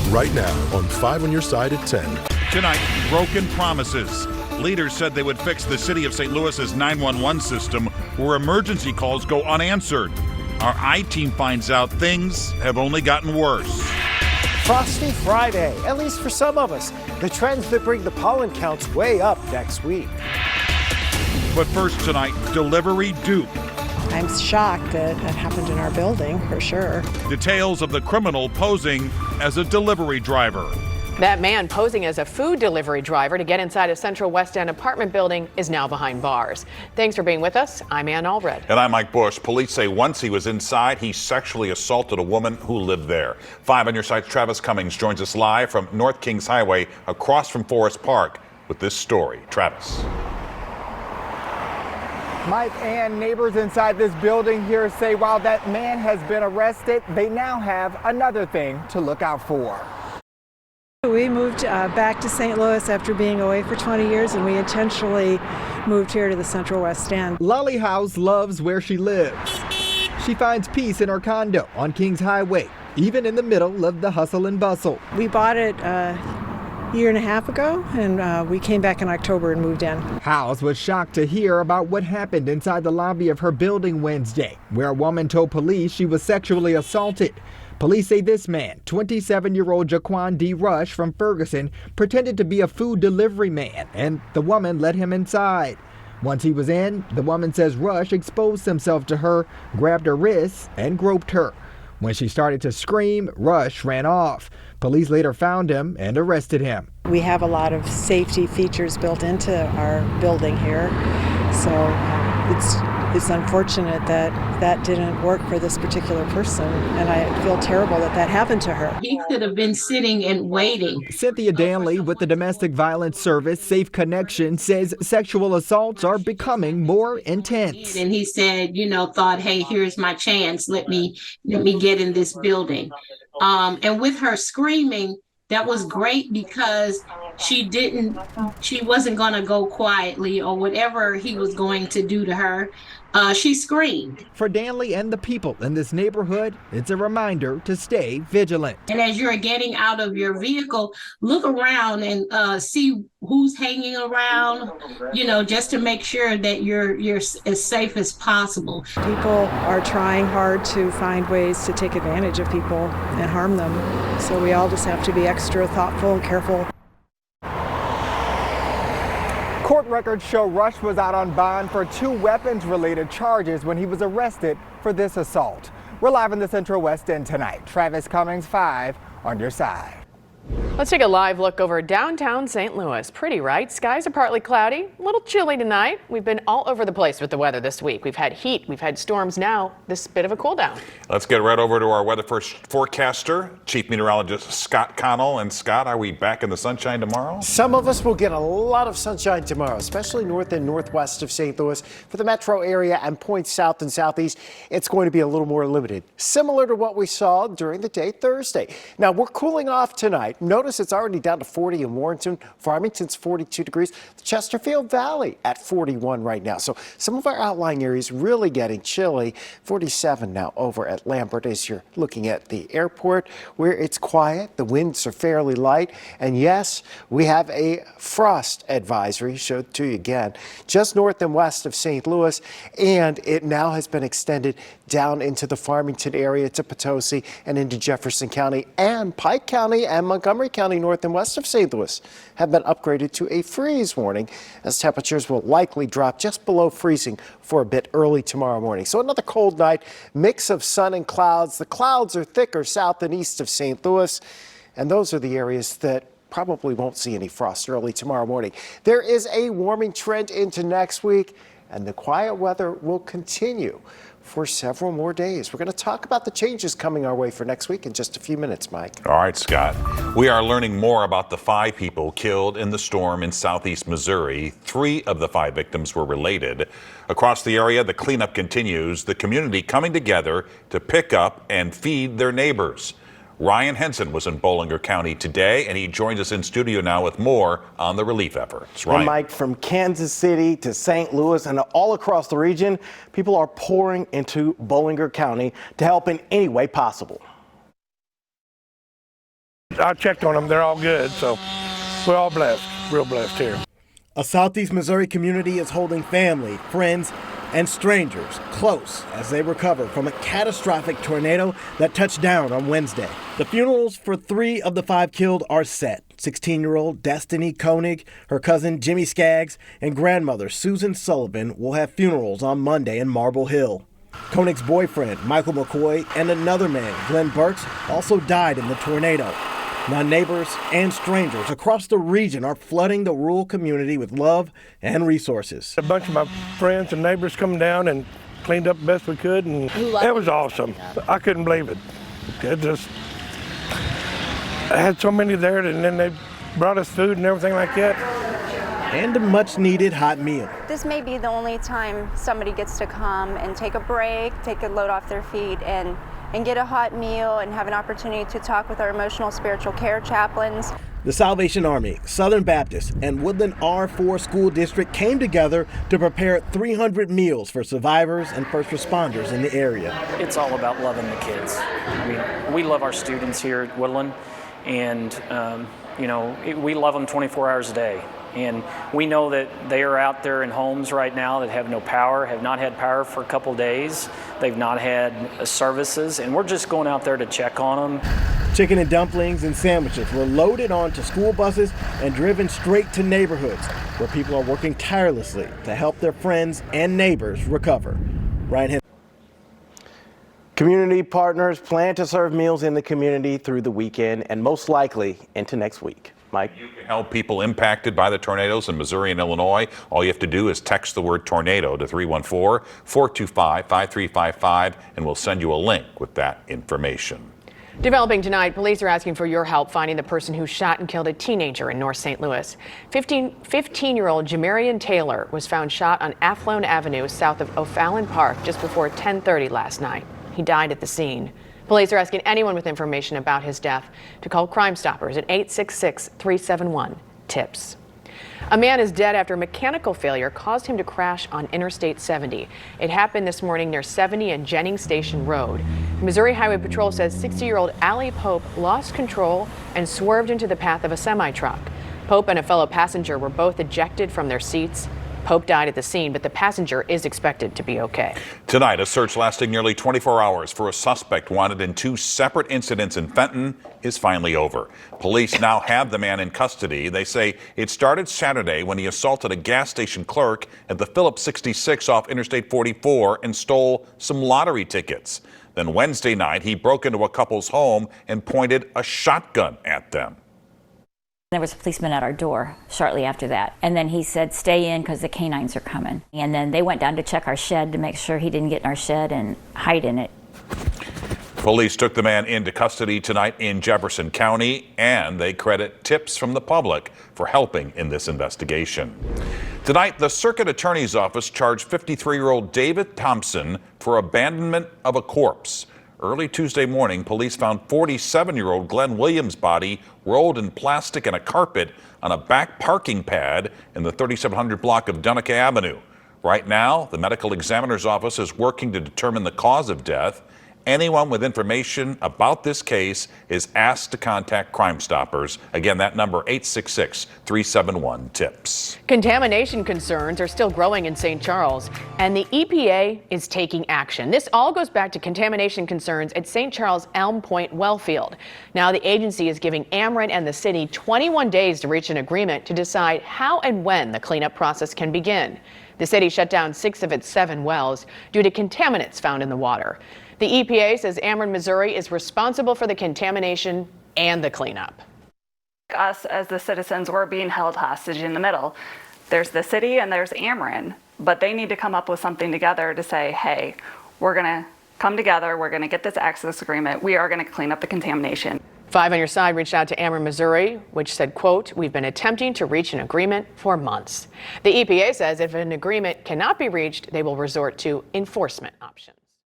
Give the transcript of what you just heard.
right now on 5 on your side at 10. Tonight, broken promises. Leaders said they would fix the city of St. Louis's 911 system where emergency calls go unanswered. Our I-team finds out things have only gotten worse. Frosty Friday, at least for some of us. The trends that bring the pollen counts way up next week. But first tonight, delivery dupe. I'm shocked that that happened in our building, for sure. Details of the criminal posing as a delivery driver. That man posing as a food delivery driver to get inside a Central West End apartment building is now behind bars. Thanks for being with us. I'm Ann Allred. And I'm Mike Bush. Police say once he was inside, he sexually assaulted a woman who lived there. 5 on your side's Travis Cummings joins us live from North Kings Highway across from Forest Park with this story. Travis. Mike and neighbors inside this building here say while that man has been arrested, they now have another thing to look out for. We moved back to St. Louis after being away for 20 years, and we intentionally moved here to the Central West End. Lolly House loves where she lives. She finds peace in her condo on Kings Highway, even in the middle of the hustle and bustle. We bought it a year and a half ago, and we came back in October and moved in. House was shocked to hear about what happened inside the lobby of her building Wednesday, where a woman told police she was sexually assaulted. Police say this man, 27-year-old Jaquan D. Rush from Ferguson, pretended to be a food delivery man, and the woman let him inside. Once he was in, the woman says Rush exposed himself to her, grabbed her wrists, and groped her. When she started to scream, Rush ran off. Police later found him and arrested him. We have a lot of safety features built into our building here, so it's unfortunate that that didn't work for this particular person, and I feel terrible that that happened to her. He could have been sitting and waiting. Cynthia Danley with the Domestic Violence Service Safe Connection says sexual assaults are becoming more intense. And he said, thought, hey, here's my chance. Let me get in this building. And with her screaming, that was great because she wasn't going to go quietly or whatever he was going to do to her. She screamed. For Danley and the people in this neighborhood, it's a reminder to stay vigilant. And as you're getting out of your vehicle, look around and see who's hanging around, just to make sure that you're as safe as possible. People are trying hard to find ways to take advantage of people and harm them. So we all just have to be extra thoughtful and careful. Court records show Rush was out on bond for 2 weapons-related charges when he was arrested for this assault. We're live in the Central West End tonight. Travis Cummings, 5 on your side. Let's take a live look over downtown St. Louis. Pretty, right? Skies are partly cloudy, a little chilly tonight. We've been all over the place with the weather this week. We've had heat, we've had storms, now this bit of a cool down. Let's get right over to our weather forecaster, Chief Meteorologist Scott Connell. And Scott, are we back in the sunshine tomorrow? Some of us will get a lot of sunshine tomorrow, especially north and northwest of St. Louis. For the metro area and points south and southeast, it's going to be a little more limited, similar to what we saw during the day Thursday. Now, we're cooling off tonight. Notice it's already down to 40 in Warrenton. Farmington's 42 degrees. The Chesterfield Valley at 41 right now. So some of our outlying areas really getting chilly. 47 now over at Lambert as you're looking at the airport where it's quiet. The winds are fairly light. And yes, we have a frost advisory showed to you again just north and west of St. Louis. And it now has been extended down into the Farmington area to Potosi and into Jefferson County, and Pike County and Montgomery County north and west of St. Louis have been upgraded to a freeze warning as temperatures will likely drop just below freezing for a bit early tomorrow morning. So another cold night, mix of sun and clouds. The clouds are thicker south and east of St. Louis, and those are the areas that probably won't see any frost early tomorrow morning. There is a warming trend into next week, and the quiet weather will continue for several more days. We're going to talk about the changes coming our way for next week in just a few minutes, Mike. All right, Scott. We are learning more about the 5 people killed in the storm in southeast Missouri. 3 of the 5 victims were related. Across the area, the cleanup continues, the community coming together to pick up and feed their neighbors. Ryan Henson was in Bollinger County today, and he joins us in studio now with more on the relief efforts. Ryan. And Mike, from Kansas City to St. Louis and all across the region, people are pouring into Bollinger County to help in any way possible. I checked on them. They're all good, so we're all blessed, real blessed here. A Southeast Missouri community is holding family, friends, and strangers close as they recover from a catastrophic tornado that touched down on Wednesday. The funerals for 3 of the 5 killed are set. 16-year-old Destiny Koenig, her cousin Jimmy Skaggs, and grandmother Susan Sullivan will have funerals on Monday in Marble Hill. Koenig's boyfriend, Michael McCoy, and another man, Glenn Burks, also died in the tornado. Now neighbors and strangers across the region are flooding the rural community with love and resources. A bunch of my friends and neighbors come down and cleaned up the best we could, and it was awesome. I couldn't believe it. I had so many there, and then they brought us food and everything like that. And a much-needed hot meal. This may be the only time somebody gets to come and take a break, take a load off their feet, and get a hot meal and have an opportunity to talk with our emotional spiritual care chaplains. The Salvation Army, Southern Baptist, and Woodland R4 School District came together to prepare 300 meals for survivors and first responders in the area. It's all about loving the kids. I mean, we love our students here at Woodland, and we love them 24 hours a day. And we know that they are out there in homes right now that have no power, have not had power for a couple days. They've not had services, and we're just going out there to check on them. Chicken and dumplings and sandwiches were loaded onto school buses and driven straight to neighborhoods where people are working tirelessly to help their friends and neighbors recover. Ryan Henry. Community partners plan to serve meals in the community through the weekend and most likely into next week. Mike? You can help people impacted by the tornadoes in Missouri and Illinois. All you have to do is text the word tornado to 314-425-5355, and we'll send you a link with that information. Developing tonight, police are asking for your help finding the person who shot and killed a teenager in North St. Louis. 15-year-old Jamarian Taylor was found shot on Athlone Avenue south of O'Fallon Park just before 10:30 last night. He died at the scene. Police are asking anyone with information about his death to call Crime Stoppers at 866-371-TIPS. A man is dead after mechanical failure caused him to crash on Interstate 70. It happened this morning near 70 and Jennings Station Road. Missouri Highway Patrol says 60-year-old Allie Pope lost control and swerved into the path of a semi-truck. Pope and a fellow passenger were both ejected from their seats. Pope died at the scene, but the passenger is expected to be okay. Tonight, a search lasting nearly 24 hours for a suspect wanted in 2 separate incidents in Fenton is finally over. Police now have the man in custody. They say it started Saturday when he assaulted a gas station clerk at the Phillips 66 off Interstate 44 and stole some lottery tickets. Then Wednesday night, he broke into a couple's home and pointed a shotgun at them. There was a policeman at our door shortly after that. And then he said, stay in because the canines are coming. And then they went down to check our shed to make sure he didn't get in our shed and hide in it. Police took the man into custody tonight in Jefferson County, and they credit tips from the public for helping in this investigation. Tonight, the Circuit Attorney's Office charged 53-year-old David Thompson for abandonment of a corpse. Early Tuesday morning, police found 47-year-old Glenn Williams' body rolled in plastic and a carpet on a back parking pad in the 3700 block of Dunica Avenue. Right now, the medical examiner's office is working to determine the cause of death. Anyone with information about this case is asked to contact Crime Stoppers. Again, that number 866-371-TIPS. Contamination concerns are still growing in St. Charles, and the EPA is taking action. This all goes back to contamination concerns at St. Charles Elm Point Wellfield. Now the agency is giving Ameren and the city 21 days to reach an agreement to decide how and when the cleanup process can begin. The city shut down 6 of its 7 wells due to contaminants found in the water. The EPA says Ameren, Missouri is responsible for the contamination and the cleanup. Us as the citizens, we're being held hostage in the middle. There's the city and there's Ameren, but they need to come up with something together to say, hey, we're going to come together, we're going to get this access agreement, we are going to clean up the contamination. 5 on Your Side reached out to Ameren, Missouri, which said, quote, we've been attempting to reach an agreement for months. The EPA says if an agreement cannot be reached, they will resort to enforcement options.